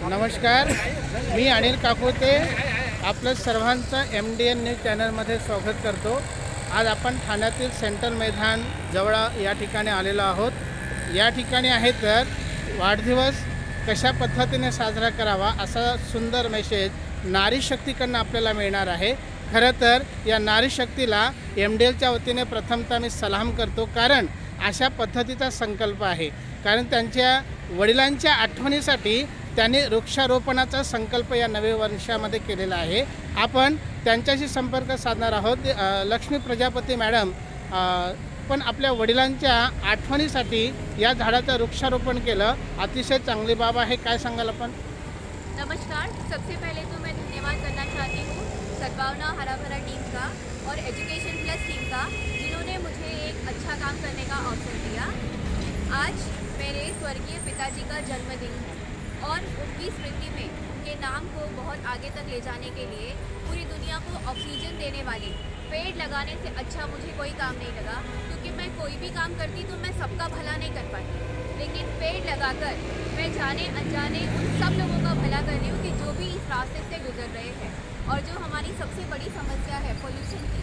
नमस्कार, मी अनिल काकोते आपलं सर्वांचं MDN न्यूज चॅनलमध्ये स्वागत करतो। आज आपण ठाण्यातील सेंट्रल मैदान जवळ या ठिकाणी आलेलो आहोत। या ठिकाणी आहे तर वाढदिवस कशा पद्धतीने साजरा करावा असा सुंदर मेसेज नारी शक्तीकडून आपल्याला मिळणार आहे। खरं तर या नारी शक्तीला MDLच्या वतीने प्रथमतः मी सलाम करतो, कारण अशा पद्धतीचा संकल्प आहे। कारण त्यांच्या वडिलांच्या आठवणीसाठी त्यांनी वृक्षारोपणाचा संकल्प या नव्या वर्षामध्ये केलेला आहे। आपण त्यांच्याशी संपर्क साधणार आहोत। लक्ष्मी प्रजापती मॅडम पण आपल्या वडिलांच्या आठवणीसाठी या झाडाचं वृक्षारोपण केलं, अतिशय चांगली बाब आहे। काय सांगाल आपण? नमस्कार, सबसे पहले तो मैं धन्यवाद करना चाहती हूँ सद्भावना हरा भरा टीम का और एजुकेशन प्लस टीम का, जिन्होंने मुझे एक अच्छा काम करने का अवसर दिया। आज मेरे स्वर्गीय पिताजी का जन्मदिन है और उनकी स्मृति में उनके नाम को बहुत आगे तक ले जाने के लिए पूरी दुनिया को ऑक्सीजन देने वाले पेड़ लगाने से अच्छा मुझे कोई काम नहीं लगा, क्योंकि मैं कोई भी काम करती तो मैं सबका भला नहीं कर पाती, लेकिन पेड़ लगाकर मैं जाने अनजाने उन सब लोगों का भला कर रही हूँ कि जो भी इस रास्ते से गुजर रहे हैं। और जो हमारी सबसे बड़ी समस्या है पोल्यूशन की,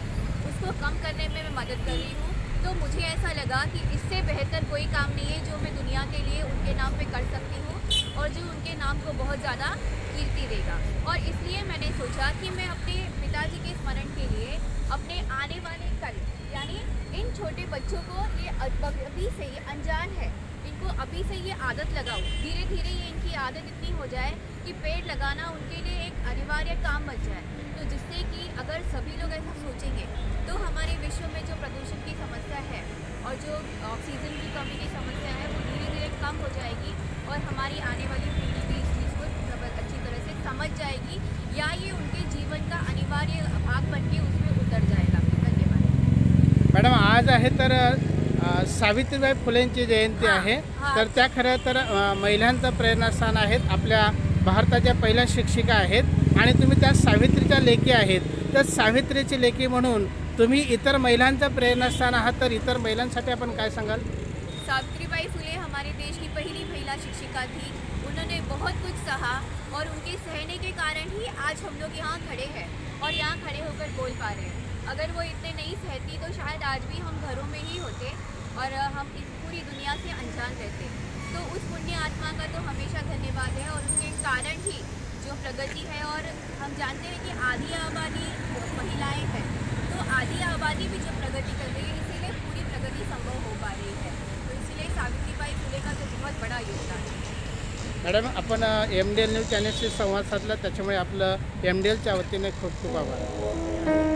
उसको कम करने में मैं मदद कर रही हूँ। तो मुझे ऐसा लगा कि इससे बेहतर कोई काम नहीं है जो मैं दुनिया के लिए उनके नाम पे कर सकती हूँ और जो उनके नाम को बहुत ज़्यादा कीर्ति देगा। और इसलिए मैंने सोचा कि मैं अपने पिताजी के स्मरण के लिए अपने आने वाले कल, यानी इन छोटे बच्चों को ये अभी से ये अनजान है, इनको अभी से ये आदत लगाऊं। धीरे धीरे ये इनकी आदत इतनी हो जाए कि पेड़ लगाना उनके लिए एक अनिवार्य काम बन जाए। तो जिससे कि अगर सभी लोग ऐसा सोचेंगे तो हमारे विश्व में जो प्रदूषण की समस्या है और जो ऑक्सीजन की कमी की समस्या है वो धीरे धीरे कम हो जाएगी और हमारी आने वाली पीढ़ी भी इस चीज़ को अच्छी तरह से समझ जाएगी, या ये उनके जीवन का अनिवार्य भाग बन के उसमें उतर जाएगा। धन्यवाद। मॅडम, आज आहे तर सावित्रीबाई फुलेंची जयंती आहे, तर त्या खरं तर महिलांचं प्रेरणास्थान आहेत, आपल्या भारताच्या पहिल्या शिक्षिका आहेत आणि तुम्ही त्या सावित्रीच्या लेकी आहेत। तर सावित्रीची लेकी म्हणून तुम्ही इतर महिलांचं प्रेरणास्थान आहात, तर इतर महिलांसाठी आपण काय सांगाल? सावित्रीबाई फुले हमारे देश की पहली महिला शिक्षिका थी। उन्होंने बहुत कुछ सहा और उनके सहने के कारण ही आज हम लोग यहाँ खड़े हैं और यहाँ खड़े होकर बोल पा रहे हैं। अगर वो इतने नहीं सहती तो शायद आज भी हम घरों में ही होते और हम इस पूरी दुनिया से अनजान रहते। तो उस पुण्य आत्मा का तो हमेशा धन्यवाद है, और उसके कारण ही जो प्रगति है, और हम जानते हैं कि आधी आबादी महिलाएं हैं, तो आधी आबादी भी जो प्रगति कर रही है, इसीलिए पूरी प्रगति संभव हो पा रही है। तो इसीलिए सावित्रीबाई फुले का तो बहुत बड़ा योगदान है। मॅडम, आपण MDL न्यूज चॅनलशी संवाद साधला, त्याच्यामुळे आपलं MDLच्या वतीने खूप खूप आभार।